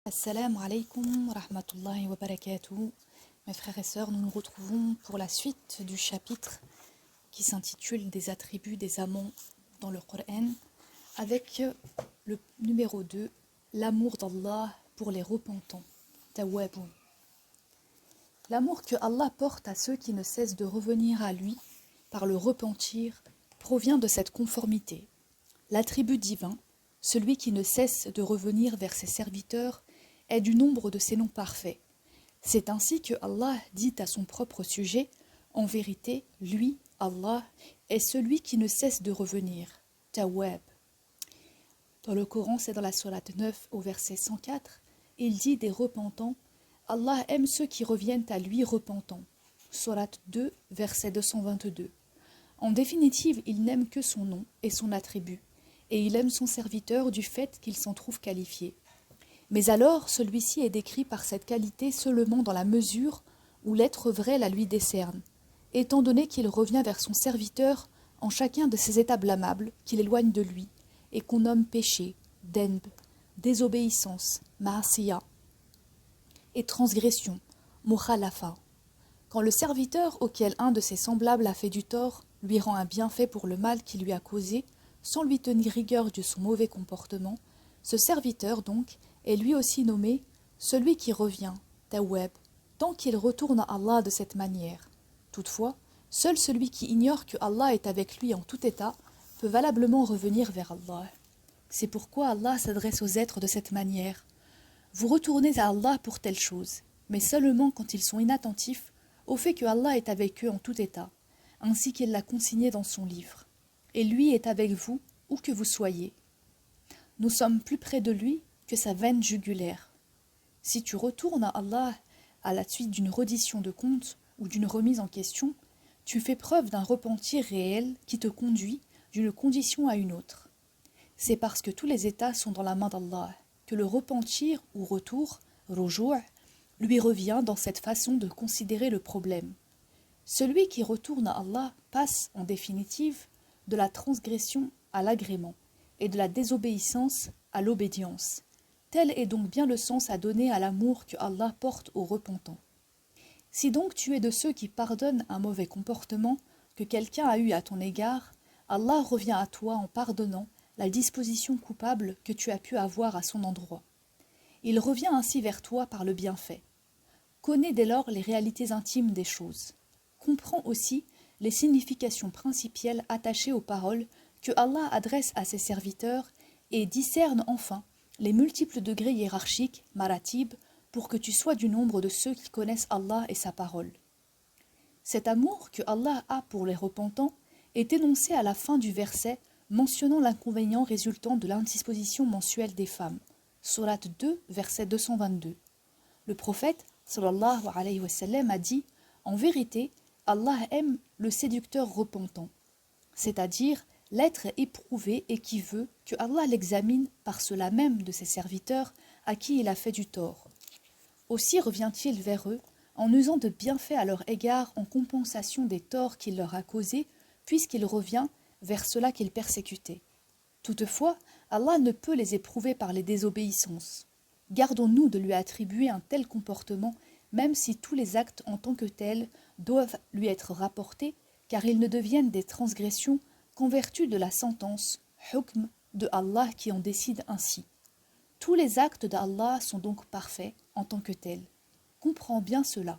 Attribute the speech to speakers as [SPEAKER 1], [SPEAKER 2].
[SPEAKER 1] Assalamu alaikum wa rahmatullahi wa barakatuh. Mes frères et sœurs, nous nous retrouvons pour la suite du chapitre qui s'intitule Des attributs des amants dans le Coran, avec le numéro 2, l'amour d'Allah pour les repentants. Tawwabun. L'amour que Allah porte à ceux qui ne cessent de revenir à lui par le repentir provient de cette conformité. L'attribut divin, celui qui ne cesse de revenir vers ses serviteurs, est du nombre de ses noms parfaits. C'est ainsi que Allah dit à son propre sujet, en vérité, lui, Allah, est celui qui ne cesse de revenir. Tawwab. Dans le Coran, c'est dans la sourate 9 au verset 104, il dit des repentants, Allah aime ceux qui reviennent à lui repentants. Sourate 2, verset 222. En définitive, il n'aime que son nom et son attribut, et il aime son serviteur du fait qu'il s'en trouve qualifié. Mais alors, celui-ci est décrit par cette qualité seulement dans la mesure où l'être vrai la lui décerne, étant donné qu'il revient vers son serviteur en chacun de ces états blâmables qu'il éloigne de lui, et qu'on nomme péché, denb, désobéissance, ma'asiya, et transgression, mukhalafa. Quand le serviteur auquel un de ses semblables a fait du tort lui rend un bienfait pour le mal qu'il lui a causé, sans lui tenir rigueur de son mauvais comportement, ce serviteur donc est lui aussi nommé celui qui revient, Tawwab, tant qu'il retourne à Allah de cette manière. Toutefois, seul celui qui ignore que Allah est avec lui en tout état peut valablement revenir vers Allah. C'est pourquoi Allah s'adresse aux êtres de cette manière. Vous retournez à Allah pour telle chose, mais seulement quand ils sont inattentifs au fait que Allah est avec eux en tout état, ainsi qu'il l'a consigné dans son livre. Et lui est avec vous, où que vous soyez. Nous sommes plus près de lui que sa veine jugulaire. Si tu retournes à Allah à la suite d'une reddition de compte ou d'une remise en question, tu fais preuve d'un repentir réel qui te conduit d'une condition à une autre. C'est parce que tous les états sont dans la main d'Allah que le repentir ou retour, ruju', lui revient dans cette façon de considérer le problème. Celui qui retourne à Allah passe, en définitive, de la transgression à l'agrément et de la désobéissance à l'obédience. Tel est donc bien le sens à donner à l'amour que Allah porte aux repentants. Si donc tu es de ceux qui pardonnent un mauvais comportement que quelqu'un a eu à ton égard, Allah revient à toi en pardonnant la disposition coupable que tu as pu avoir à son endroit. Il revient ainsi vers toi par le bienfait. Connais dès lors les réalités intimes des choses. Comprends aussi les significations principielles attachées aux paroles que Allah adresse à ses serviteurs et discerne enfin les multiples degrés hiérarchiques, maratib, pour que tu sois du nombre de ceux qui connaissent Allah et sa parole. Cet amour que Allah a pour les repentants est énoncé à la fin du verset mentionnant l'inconvénient résultant de l'indisposition mensuelle des femmes. Sourate 2, verset 222. Le prophète, sallallahu alayhi wa sallam, a dit « En vérité, Allah aime le séducteur repentant, c'est-à-dire l'être éprouvé et qui veut que Allah l'examine par cela même de ses serviteurs à qui il a fait du tort. Aussi revient-il vers eux en usant de bienfaits à leur égard en compensation des torts qu'il leur a causés, puisqu'il revient vers ceux-là qu'il persécutait. Toutefois, Allah ne peut les éprouver par les désobéissances. Gardons-nous de lui attribuer un tel comportement, même si tous les actes en tant que tels doivent lui être rapportés, car ils ne deviennent des transgressions qu'en vertu de la sentence, hukm, de Allah qui en décide ainsi. Tous les actes d'Allah sont donc parfaits en tant que tels. Comprends bien cela.